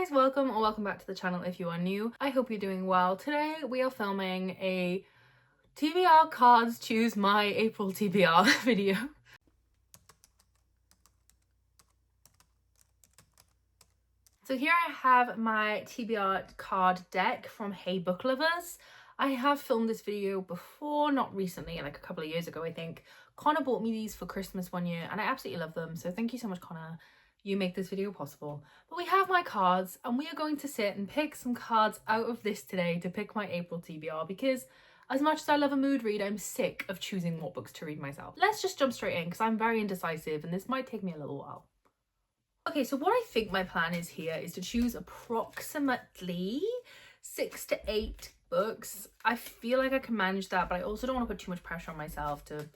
guys, welcome or welcome back to the channel if you are new. I hope you're doing well. Today we are filming a TBR Cards Choose My April TBR video. So here I have my TBR card deck from Hey Book Lovers. I have filmed this video before, not recently, like a couple of years ago I think. Connor bought me these for Christmas one year and I absolutely love them, so thank you so much, Connor. You make this video possible. But we have my cards and we are going to sit and pick some cards out of this today to pick my April TBR, because as much as I love a mood read, I'm sick of choosing what books to read myself. Let's just jump straight in because I'm very indecisive and this might take me a little while. Okay, so what I think my plan is here is to choose approximately 6 to 8 books. I feel like I can manage that, but I also don't want to put too much pressure on myself to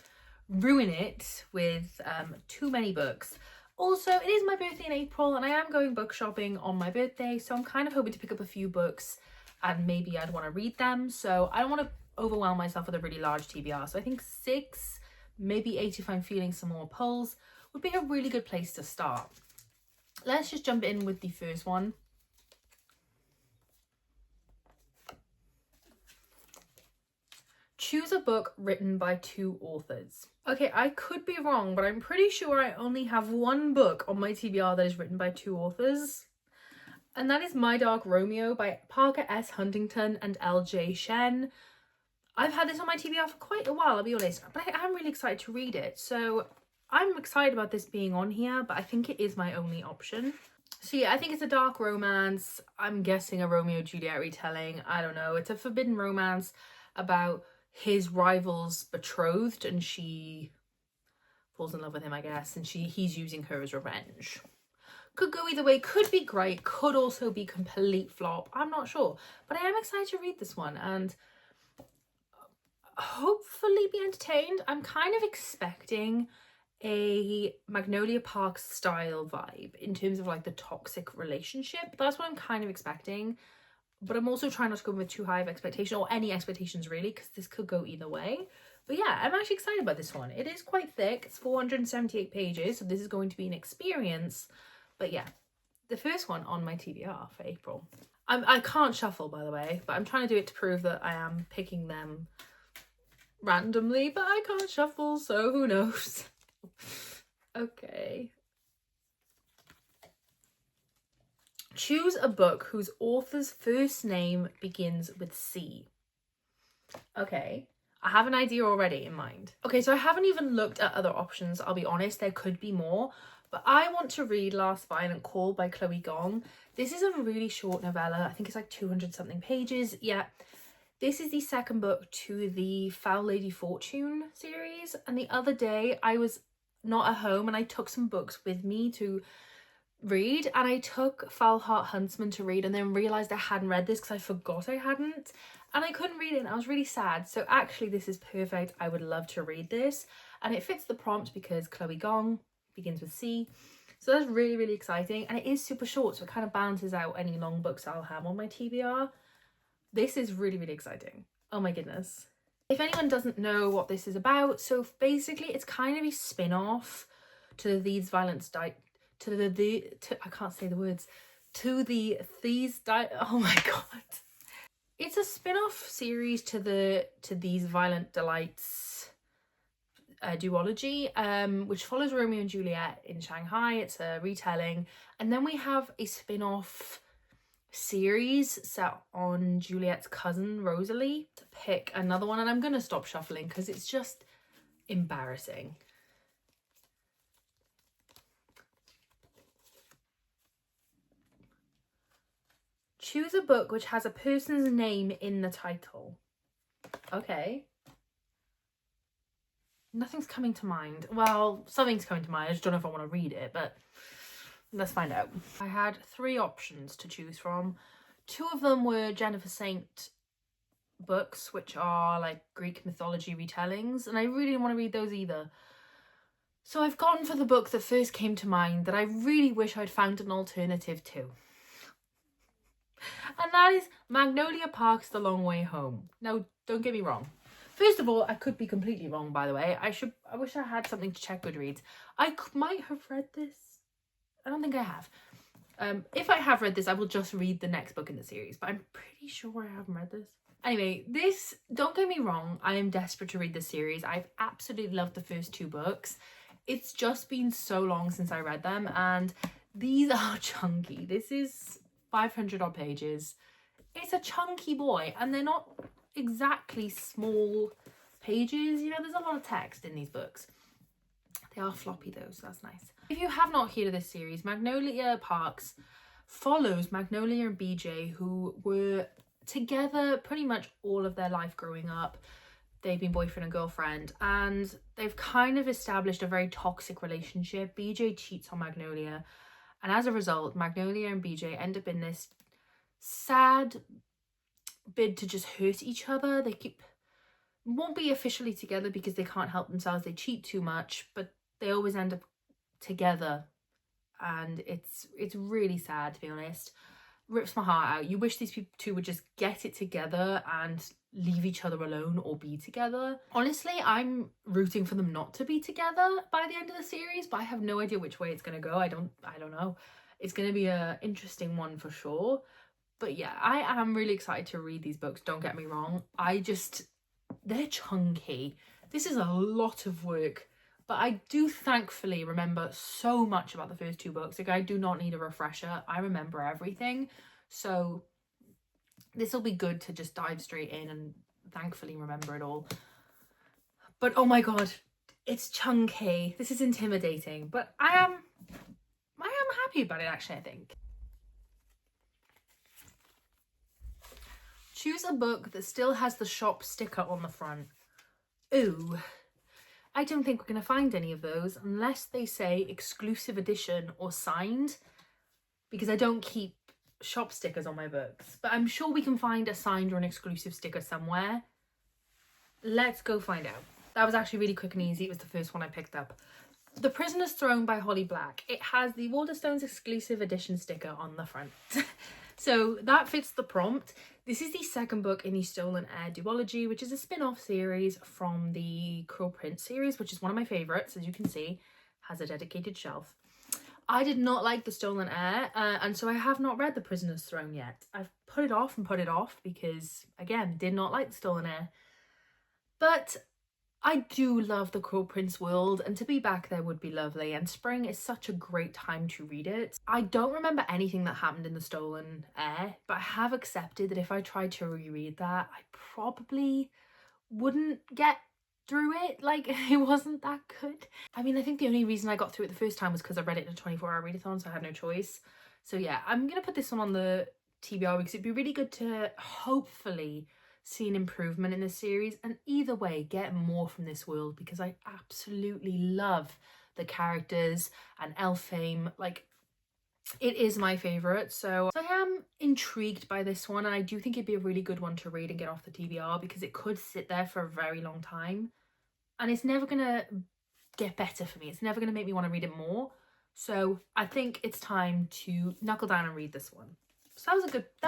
ruin it with too many books. Also, it is my birthday in April and I am going book shopping on my birthday, so I'm kind of hoping to pick up a few books and maybe I'd want to read them. So I don't want to overwhelm myself with a really large TBR. So I think 6, maybe 8 if I'm feeling some more pulls would be a really good place to start. Let's just jump in with the first one. Choose a book written by 2 authors. Okay, I could be wrong, but I'm pretty sure I only have one book on my TBR that is written by 2 authors. And that is My Dark Romeo by Parker S. Huntington and L.J. Shen. I've had this on my TBR for quite a while, I'll be honest, but I am really excited to read it. So I'm excited about this being on here, but I think it is my only option. So yeah, I think it's a dark romance. I'm guessing a Romeo and Juliet retelling. I don't know. It's a forbidden romance about his rival's betrothed and she falls in love with him, I guess, and he's using her as revenge. Could go either way, could be great, could also be complete flop. I'm not sure, but I am excited to read this one and hopefully be entertained. I'm kind of expecting a Magnolia Park style vibe in terms of like the toxic relationship. That's what I'm kind of expecting, but I'm also trying not to go with too high of expectation or any expectations really, because this could go either way. But yeah, I'm actually excited about this one. It is quite thick. It's 478 pages, so this is going to be an experience. But yeah, the first one on my TBR for April. I can't shuffle, by the way, but I'm trying to do it to prove that I am picking them randomly, but I can't shuffle, so who knows. Okay. Choose a book whose author's first name begins with C. Okay, I have an idea already in mind. Okay, so I haven't even looked at other options, I'll be honest, there could be more, but I want to read Last Violent Call by Chloe Gong. This is a really short novella, I think it's like 200 something pages. Yeah, this is the second book to the Foul Lady Fortune series, and the other day I was not at home and I took some books with me to read, and I took Foul Heart Huntsman to read and then realised I hadn't read this because I forgot I hadn't, and I couldn't read it and I was really sad. So actually this is perfect. I would love to read this and it fits the prompt because Chloe Gong begins with C. So that's really, really exciting, and it is super short, so it kind of balances out any long books I'll have on my TBR. This is really, really exciting. Oh my goodness. If anyone doesn't know what this is about, so basically it's kind of a spin-off to These Violence I can't say the words. To the These oh my god. It's a spin-off series to These Violent Delights duology, which follows Romeo and Juliet in Shanghai. It's a retelling, and then we have a spin-off series set on Juliet's cousin Rosalie. To pick another one, and I'm gonna stop shuffling because it's just embarrassing. Choose a book which has a person's name in the title. Okay. Nothing's coming to mind. Well, something's coming to mind. I just don't know if I want to read it, but let's find out. I had 3 options to choose from. 2 of them were Jennifer Saint books, which are like Greek mythology retellings, and I really didn't want to read those either. So I've gone for the book that first came to mind that I really wish I'd found an alternative to. And that is Magnolia Park's The Long Way Home. Now, don't get me wrong. First of all, I could be completely wrong, by the way. I wish I had something to check Goodreads. I might have read this. I don't think I have. If I have read this, I will just read the next book in the series, but I'm pretty sure I haven't read this. Anyway, this, don't get me wrong, I am desperate to read this series. I've absolutely loved the first 2 books. It's just been so long since I read them, and these are chunky. This is 500 odd pages. It's a chunky boy, and they're not exactly small pages. You know, there's a lot of text in these books. They are floppy though, so that's nice. If you have not heard of this series, Magnolia Parks follows Magnolia and BJ, who were together pretty much all of their life growing up. They've been boyfriend and girlfriend, and they've kind of established a very toxic relationship. BJ cheats on Magnolia, and as a result, Magnolia and BJ end up in this sad bid to just hurt each other. They won't be officially together because they can't help themselves. They cheat too much, but they always end up together, and it's really sad, to be honest. Rips my heart out. You wish these two would just get it together and leave each other alone or be together. Honestly, I'm rooting for them not to be together by the end of the series, but I have no idea which way it's gonna go. I don't know. It's gonna be a interesting one for sure. But yeah, I am really excited to read these books, don't get me wrong. They're chunky. This is a lot of work, but I do thankfully remember so much about the first 2 books. Like, I do not need a refresher. I remember everything. So this will be good to just dive straight in and thankfully remember it all. But oh my god, it's chunky. This is intimidating, but I am happy about it, actually, I think. Choose a book that still has the shop sticker on the front. Ooh, I don't think we're going to find any of those unless they say exclusive edition or signed, because I don't keep shop stickers on my books. But I'm sure we can find a signed or an exclusive sticker somewhere. Let's go find out. That was actually really quick and easy. It was the first one I picked up. The Prisoner's Throne by Holly Black. It has the Waterstones exclusive edition sticker on the front. So that fits the prompt. This is the second book in the Stolen Heir duology, which is a spin-off series from the Cruel Prince series, which is one of my favourites, as you can see, has a dedicated shelf. I did not like the Stolen Heir, and so I have not read the Prisoner's Throne yet. I've put it off because, again, did not like the Stolen Heir. But I do love the Cruel Prince world, and to be back there would be lovely, and spring is such a great time to read it. I don't remember anything that happened in the Stolen Heir, but I have accepted that if I tried to reread that, I probably wouldn't get through it. Like, it wasn't that good. I mean, I think the only reason I got through it the first time was because I read it in a 24-hour readathon, so I had no choice. So yeah, I'm gonna put this one on the TBR because it'd be really good to hopefully see an improvement in this series, and either way get more from this world, because I absolutely love the characters and Elfhame. Like, it is my favourite, so I am intrigued by this one, and I do think it'd be a really good one to read and get off the TBR, because it could sit there for a very long time and it's never gonna get better for me. It's never gonna make me want to read it more. So I think it's time to knuckle down and read this one. So that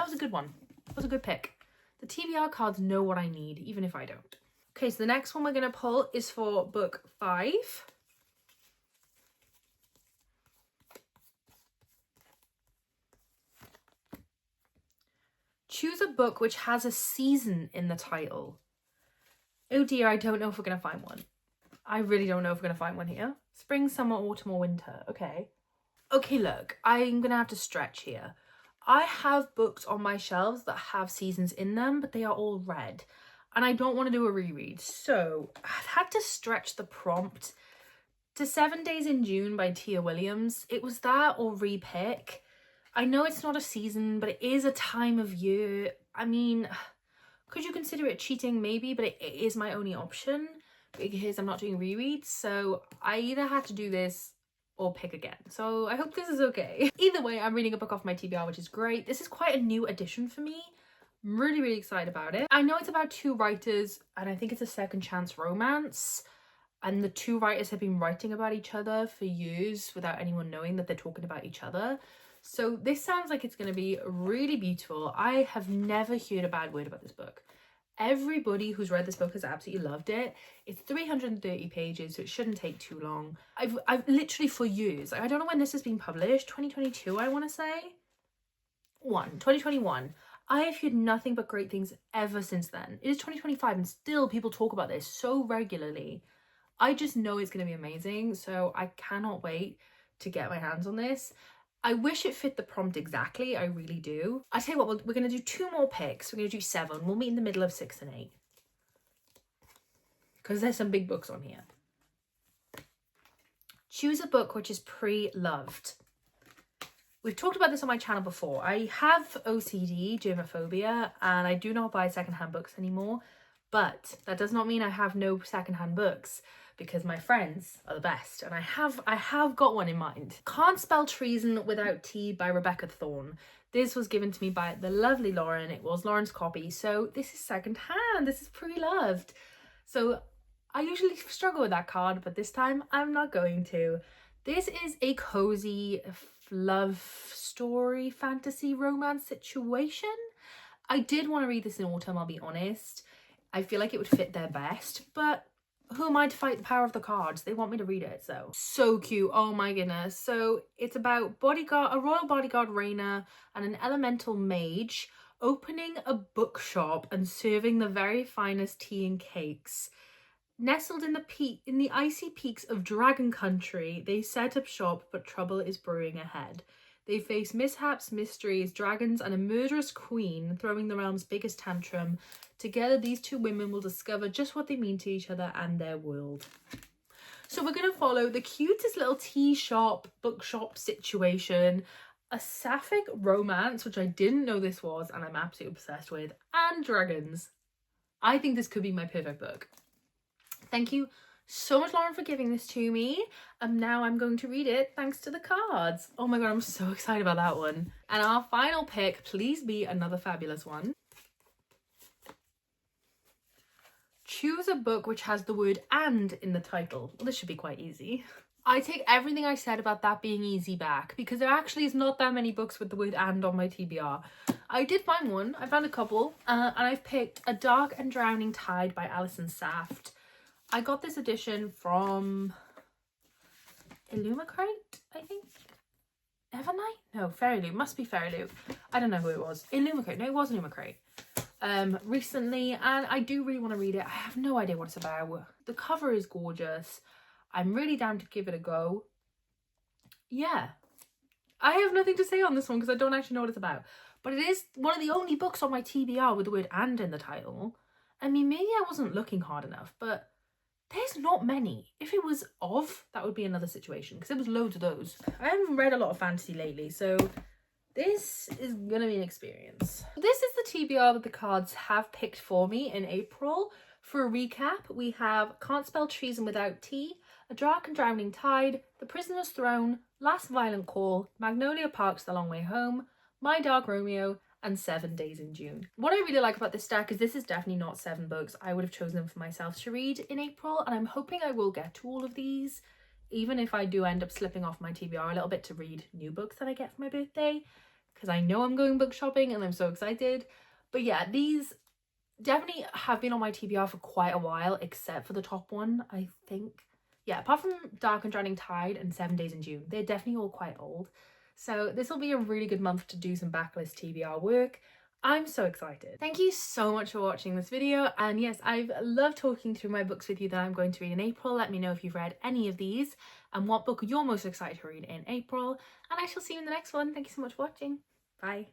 was a good one. That was a good pick. The TBR cards know what I need, even if I don't. Okay, so the next one we're going to pull is for book 5. Choose a book which has a season in the title. Oh dear, I don't know if we're going to find one. I really don't know if we're going to find one here. Spring, summer, autumn, or winter. Okay. Okay, look, I'm going to have to stretch here. I have books on my shelves that have seasons in them, but they are all red, and I don't want to do a reread. So I've had to stretch the prompt to 7 Days in June by Tia Williams. It was that or repick. I know it's not a season, but it is a time of year. I mean, could you consider it cheating? Maybe, but it is my only option because I'm not doing rereads. So I either had to do this or pick again. So I hope this is okay. Either way, I'm reading a book off my TBR, which is great. This is quite a new addition for me. I'm really, really excited about it. I know it's about 2 writers, and I think it's a second chance romance. And the 2 writers have been writing about each other for years without anyone knowing that they're talking about each other. So this sounds like it's going to be really beautiful. I have never heard a bad word about this book, Everybody who's read this book has absolutely loved it. It's 330 pages, so it shouldn't take too long. I've literally for years, I don't know when this has been published, 2022 I want to say? 2021. I have heard nothing but great things ever since then. It is 2025 and still people talk about this so regularly. I just know it's going to be amazing, so I cannot wait to get my hands on this. I wish it fit the prompt exactly, I really do. I tell you what, we're going to do 2 more picks. We're going to do 7. We'll meet in the middle of 6 and 8. Because there's some big books on here. Choose a book which is pre-loved. We've talked about this on my channel before. I have OCD, germophobia, and I do not buy secondhand books anymore. But that does not mean I have no secondhand books, because my friends are the best, and I have got one in mind. Can't Spell Treason Without T by Rebecca Thorne. This was given to me by the lovely Lauren. It was Lauren's copy, so this is secondhand. This is pre-loved. So I usually struggle with that card, but this time I'm not going to. This is a cozy love story, fantasy, romance situation. I did want to read this in autumn, I'll be honest. I feel like it would fit their best, but who am I to fight the power of the cards? They want me to read it, so cute. Oh my goodness. So it's about a royal bodyguard Raina and an elemental mage opening a bookshop and serving the very finest tea and cakes. Nestled in the icy peaks of Dragon Country, they set up shop, but trouble is brewing ahead. They face mishaps, mysteries, dragons, and a murderous queen throwing the realm's biggest tantrum. Together, these 2 women will discover just what they mean to each other and their world. So we're going to follow the cutest little tea shop, bookshop situation, a sapphic romance, which I didn't know this was, and I'm absolutely obsessed with, and dragons. I think this could be my perfect book. Thank you so much, Lauren, for giving this to me. And now I'm going to read it thanks to the cards. Oh my god, I'm so excited about that one. And our final pick, please be another fabulous one. Choose a book which has the word "and" in the title. Well, this should be quite easy. I take everything I said about that being easy back, because there actually is not that many books with the word "and" on my TBR. I did find one. I found a couple. And I've picked A Dark and Drowning Tide by Alison Saft. I got this edition from Illumicrate, I think. Evernight? No, Fairyloot. Must be Fairyloot. I don't know who it was. Illumicrate. No, it was Illumicrate. Recently, and I do really want to read it. I have no idea what it's about. The cover is gorgeous. I'm really down to give it a go. Yeah. I have nothing to say on this one because I don't actually know what it's about. But it is one of the only books on my TBR with the word "and" in the title. I mean, maybe I wasn't looking hard enough, but there's not many. If it was of, that would be another situation, because there was loads of those. I haven't read a lot of fantasy lately, so this is gonna be an experience. This is the TBR that the cards have picked for me in April. For a recap, we have Can't Spell Treason Without T, A Dark and Drowning Tide, The Prisoner's Throne, Last Violent Call, Magnolia Park's The Long Way Home, My Dark Romeo, and 7 Days in June. What I really like about this stack is this is definitely not 7 books I would have chosen for myself to read in April, and I'm hoping I will get to all of these, even if I do end up slipping off my TBR a little bit to read new books that I get for my birthday, because I know I'm going book shopping and I'm so excited. But yeah, these definitely have been on my TBR for quite a while, except for the top one, I think. Yeah, apart from Dark and Drowning Tide and 7 Days in June, they're definitely all quite old. So this will be a really good month to do some backlist TBR work. I'm so excited. Thank you so much for watching this video. And yes, I've loved talking through my books with you that I'm going to read in April. Let me know if you've read any of these and what book you're most excited to read in April. And I shall see you in the next one. Thank you so much for watching. Bye.